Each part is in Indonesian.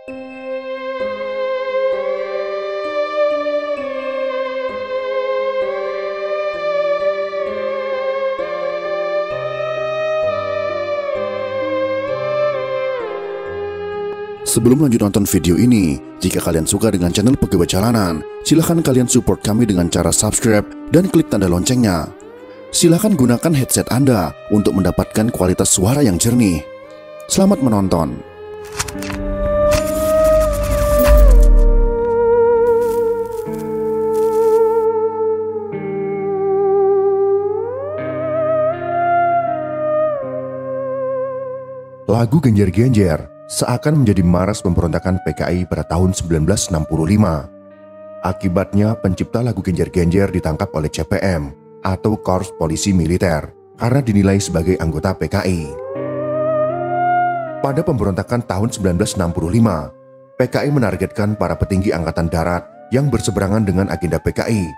Sebelum lanjut nonton video ini, jika kalian suka dengan channel Pegawai Jalanan, silahkan kalian support kami dengan cara subscribe dan klik tanda loncengnya. Silahkan gunakan headset Anda untuk mendapatkan kualitas suara yang jernih. Selamat menonton. Lagu Genjer-Genjer seakan menjadi maras pemberontakan PKI pada tahun 1965. Akibatnya, pencipta lagu Genjer-Genjer ditangkap oleh CPM atau Korps Polisi Militer karena dinilai sebagai anggota PKI. Pada pemberontakan tahun 1965, PKI menargetkan para petinggi Angkatan Darat yang berseberangan dengan agenda PKI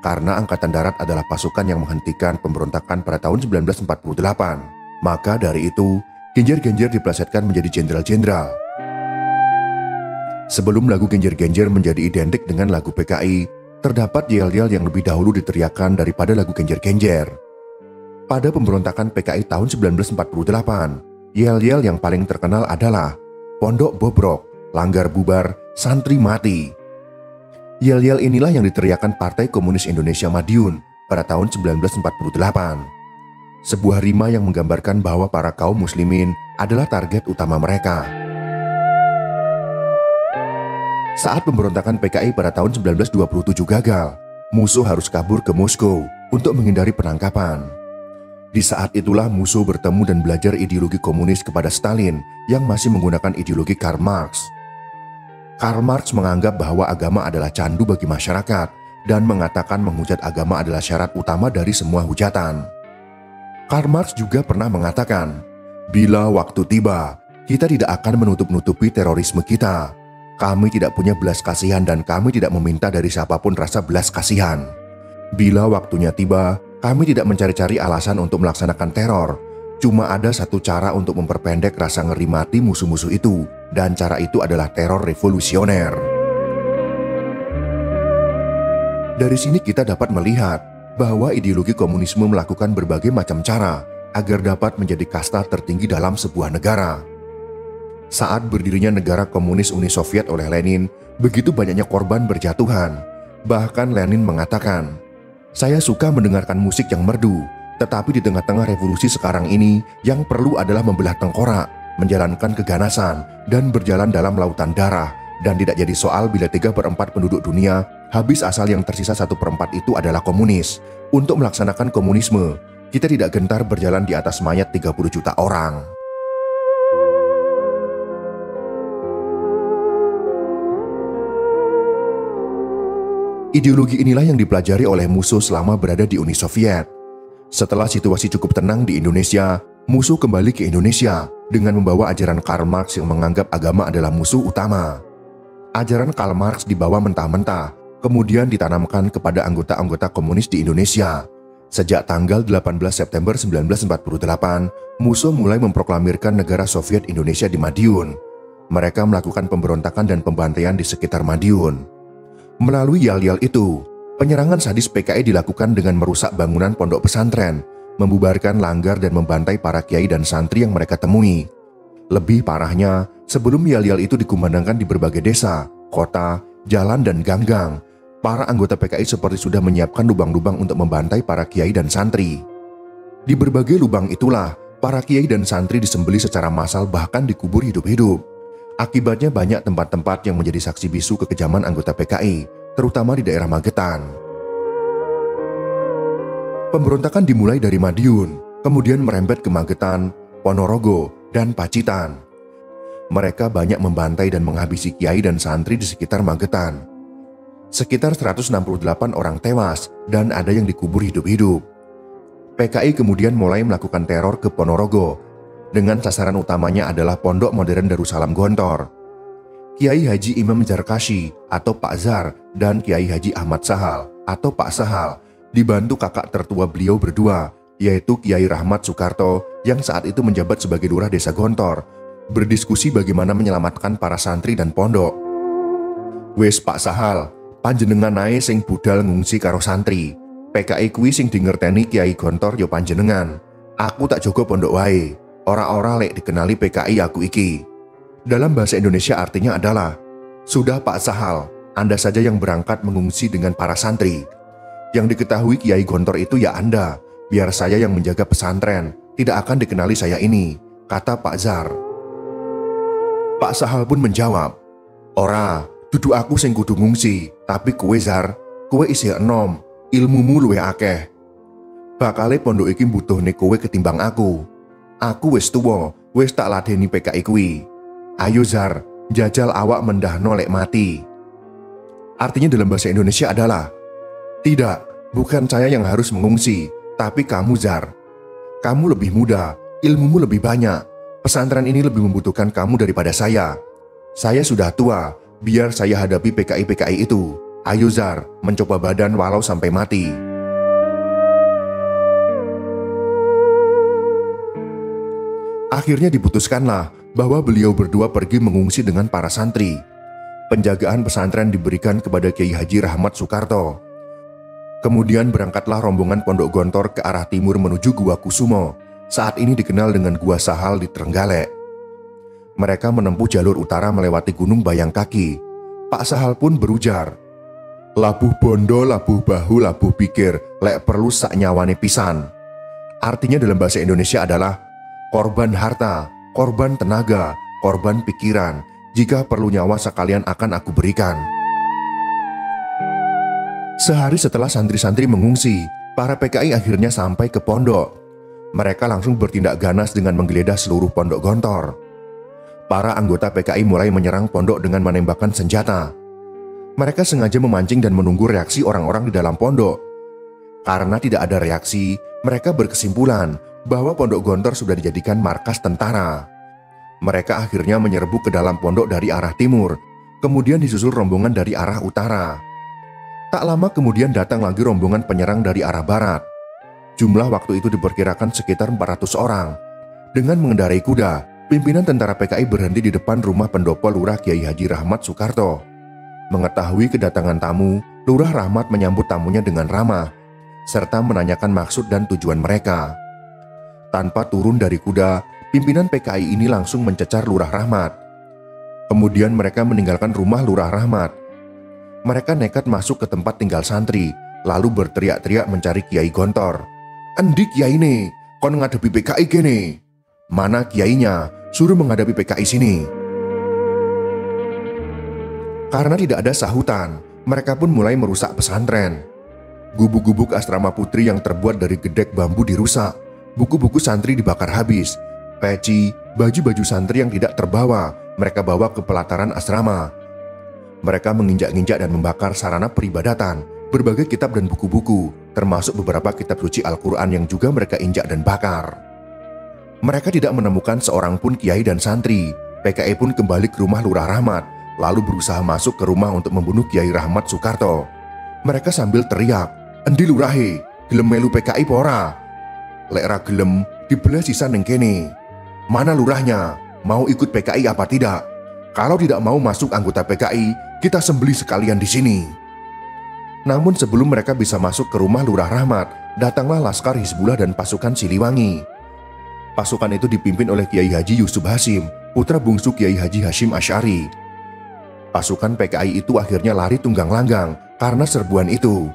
karena Angkatan Darat adalah pasukan yang menghentikan pemberontakan pada tahun 1948. Maka dari itu, Genjer-Genjer diplesetkan menjadi jenderal-jenderal. Sebelum lagu Genjer-Genjer menjadi identik dengan lagu PKI, terdapat yel-yel yang lebih dahulu diteriakkan daripada lagu Genjer-Genjer. Pada pemberontakan PKI tahun 1948, yel-yel yang paling terkenal adalah Pondok bobrok, Langgar bubar, Santri mati. Yel-yel inilah yang diteriakkan Partai Komunis Indonesia Madiun pada tahun 1948. Sebuah rima yang menggambarkan bahwa para kaum muslimin adalah target utama mereka. Saat pemberontakan PKI pada tahun 1927 gagal, musuh harus kabur ke Moskow untuk menghindari penangkapan. Di saat itulah musuh bertemu dan belajar ideologi komunis kepada Stalin yang masih menggunakan ideologi Karl Marx. Karl Marx menganggap bahwa agama adalah candu bagi masyarakat dan mengatakan menghujat agama adalah syarat utama dari semua hujatan. Karl Marx juga pernah mengatakan, bila waktu tiba, kita tidak akan menutup-nutupi terorisme kita. Kami tidak punya belas kasihan dan kami tidak meminta dari siapapun rasa belas kasihan. Bila waktunya tiba, kami tidak mencari-cari alasan untuk melaksanakan teror. Cuma ada satu cara untuk memperpendek rasa ngeri mati musuh-musuh itu, dan cara itu adalah teror revolusioner. Dari sini kita dapat melihat bahwa ideologi komunisme melakukan berbagai macam cara agar dapat menjadi kasta tertinggi dalam sebuah negara. Saat berdirinya negara komunis Uni Soviet oleh Lenin, begitu banyaknya korban berjatuhan. Bahkan Lenin mengatakan, "Saya suka mendengarkan musik yang merdu, tetapi di tengah-tengah revolusi sekarang ini yang perlu adalah membelah tengkorak, menjalankan keganasan, dan berjalan dalam lautan darah. Dan tidak jadi soal bila 3/4 penduduk dunia habis asal yang tersisa 1/4 itu adalah komunis. Untuk melaksanakan komunisme, kita tidak gentar berjalan di atas mayat 30 juta orang." Ideologi inilah yang dipelajari oleh musuh selama berada di Uni Soviet. Setelah situasi cukup tenang di Indonesia, musuh kembali ke Indonesia dengan membawa ajaran Karl Marx yang menganggap agama adalah musuh utama. Ajaran Karl Marx dibawa mentah-mentah, kemudian ditanamkan kepada anggota-anggota komunis di Indonesia. Sejak tanggal 18 September 1948, musuh mulai memproklamirkan negara Soviet Indonesia di Madiun. Mereka melakukan pemberontakan dan pembantaian di sekitar Madiun. Melalui yel-yel itu, penyerangan sadis PKI dilakukan dengan merusak bangunan pondok pesantren, membubarkan langgar dan membantai para kiai dan santri yang mereka temui. Lebih parahnya, sebelum yel-yel itu dikumandangkan di berbagai desa, kota, jalan dan ganggang, para anggota PKI seperti sudah menyiapkan lubang-lubang untuk membantai para kiai dan santri. Di berbagai lubang itulah, para kiai dan santri disembelih secara massal bahkan dikubur hidup-hidup. Akibatnya banyak tempat-tempat yang menjadi saksi bisu kekejaman anggota PKI, terutama di daerah Magetan. Pemberontakan dimulai dari Madiun, kemudian merembet ke Magetan, Ponorogo, dan Pacitan. Mereka banyak membantai dan menghabisi kiai dan santri di sekitar Magetan. Sekitar 168 orang tewas dan ada yang dikubur hidup-hidup. PKI kemudian mulai melakukan teror ke Ponorogo, dengan sasaran utamanya adalah Pondok Modern Darussalam Gontor. Kiai Haji Imam Zarkashi atau Pak Zar dan Kiai Haji Ahmad Sahal atau Pak Sahal dibantu kakak tertua beliau berdua, yaitu Kiai Rahmat Soekarto yang saat itu menjabat sebagai lurah desa Gontor, berdiskusi bagaimana menyelamatkan para santri dan pondok. Wes Pak Sahal, panjenengan ae sing budal ngungsi karo santri. PKI kuwi sing dingerteni Kiai Gontor yo panjenengan. Aku tak jogo pondok wae. Ora-ora lek dikenali PKI aku iki. Dalam bahasa Indonesia artinya adalah, sudah Pak Sahal, Anda saja yang berangkat mengungsi dengan para santri. Yang diketahui Kiai Gontor itu ya Anda, biar saya yang menjaga pesantren, tidak akan dikenali saya ini, kata Pak Zar. Pak Sahal pun menjawab, ora, dudu aku sing kudu ngungsi, tapi kowe Zar, kowe isih enom, ilmumu luwih akeh. Bakale pondok iki mbutuhne kowe ketimbang aku. Aku wis tuwa, wis tak ladeni PKI kuwi. Ayo Zar, jajal awak mendahno lek mati. Artinya dalam bahasa Indonesia adalah, tidak, bukan saya yang harus mengungsi, tapi kamu Zar. Kamu lebih muda, ilmumu lebih banyak. Pesantren ini lebih membutuhkan kamu daripada saya. Saya sudah tua, biar saya hadapi PKI-PKI itu. Ayo Zar, mencoba badan walau sampai mati. Akhirnya diputuskanlah bahwa beliau berdua pergi mengungsi dengan para santri. Penjagaan pesantren diberikan kepada Kiai Haji Rahmat Soekarto. Kemudian berangkatlah rombongan Pondok Gontor ke arah timur menuju Gua Kusumo, saat ini dikenal dengan Gua Sahal di Trenggalek. Mereka menempuh jalur utara melewati Gunung Bayangkaki. Pak Sahal pun berujar, labuh bondo, labuh bahu, labuh pikir, lek perlu sak nyawane pisan. Artinya dalam bahasa Indonesia adalah korban harta, korban tenaga, korban pikiran. Jika perlu nyawa sekalian akan aku berikan. Sehari setelah santri-santri mengungsi, para PKI akhirnya sampai ke pondok. Mereka langsung bertindak ganas dengan menggeledah seluruh Pondok Gontor. Para anggota PKI mulai menyerang pondok dengan menembakkan senjata. Mereka sengaja memancing dan menunggu reaksi orang-orang di dalam pondok. Karena tidak ada reaksi, mereka berkesimpulan bahwa Pondok Gontor sudah dijadikan markas tentara. Mereka akhirnya menyerbu ke dalam pondok dari arah timur, kemudian disusul rombongan dari arah utara. Tak lama kemudian datang lagi rombongan penyerang dari arah barat. Jumlah waktu itu diperkirakan sekitar 400 orang. Dengan mengendarai kuda, pimpinan tentara PKI berhenti di depan rumah pendopo Lurah Kiai Haji Rahmat Soekarto. Mengetahui kedatangan tamu, Lurah Rahmat menyambut tamunya dengan ramah, serta menanyakan maksud dan tujuan mereka. Tanpa turun dari kuda, pimpinan PKI ini langsung mencecar Lurah Rahmat. Kemudian mereka meninggalkan rumah Lurah Rahmat. Mereka nekat masuk ke tempat tinggal santri, lalu berteriak-teriak mencari Kiai Gontor. Endi Kiai ini? Kon menghadapi PKI gini? Mana kiainya? Suruh menghadapi PKI sini. Karena tidak ada sahutan, mereka pun mulai merusak pesantren. Gubuk-gubuk asrama putri yang terbuat dari gedek bambu dirusak. Buku-buku santri dibakar habis. Peci, baju-baju santri yang tidak terbawa, mereka bawa ke pelataran asrama. Mereka menginjak-injak dan membakar sarana peribadatan, berbagai kitab dan buku-buku, termasuk beberapa kitab suci Al-Quran yang juga mereka injak dan bakar. Mereka tidak menemukan seorang pun kiai dan santri. PKI pun kembali ke rumah Lurah Rahmat, lalu berusaha masuk ke rumah untuk membunuh Kiai Rahmat Soekarto. Mereka sambil teriak, endi lurahe, gelem melu PKI pora? Lek ra gelem, dibelah sisa neng kene. Mana lurahnya? Mau ikut PKI apa tidak? Kalau tidak mau masuk anggota PKI, kita sembelih sekalian di sini. Namun sebelum mereka bisa masuk ke rumah Lurah Rahmat, datanglah Laskar Hizbullah dan pasukan Siliwangi. Pasukan itu dipimpin oleh Kiai Haji Yusuf Hasim, putra bungsu Kiai Haji Hashim Asy'ari. Pasukan PKI itu akhirnya lari tunggang langgang karena serbuan itu.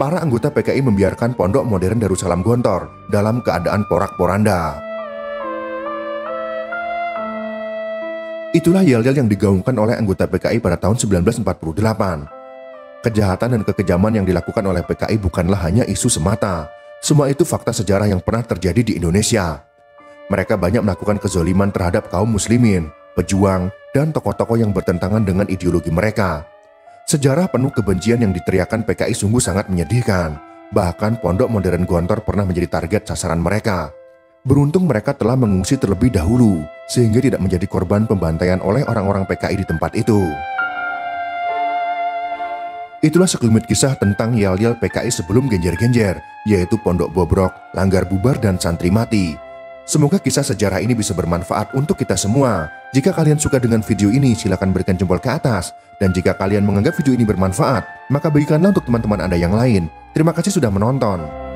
Para anggota PKI membiarkan pondok modern Darussalam Gontor dalam keadaan porak-poranda. Itulah yel-yel yang digaungkan oleh anggota PKI pada tahun 1948. Kejahatan dan kekejaman yang dilakukan oleh PKI bukanlah hanya isu semata. Semua itu fakta sejarah yang pernah terjadi di Indonesia. Mereka banyak melakukan kezoliman terhadap kaum muslimin, pejuang, dan tokoh-tokoh yang bertentangan dengan ideologi mereka. Sejarah penuh kebencian yang diteriakan PKI sungguh sangat menyedihkan. Bahkan pondok modern Gontor pernah menjadi target sasaran mereka. Beruntung mereka telah mengungsi terlebih dahulu, sehingga tidak menjadi korban pembantaian oleh orang-orang PKI di tempat itu. Itulah sekelumit kisah tentang yel-yel PKI sebelum genjer-genjer, yaitu Pondok Bobrok, Langgar Bubar, dan Santri Mati. Semoga kisah sejarah ini bisa bermanfaat untuk kita semua. Jika kalian suka dengan video ini, silakan berikan jempol ke atas. Dan jika kalian menganggap video ini bermanfaat, maka berikanlah untuk teman-teman Anda yang lain. Terima kasih sudah menonton.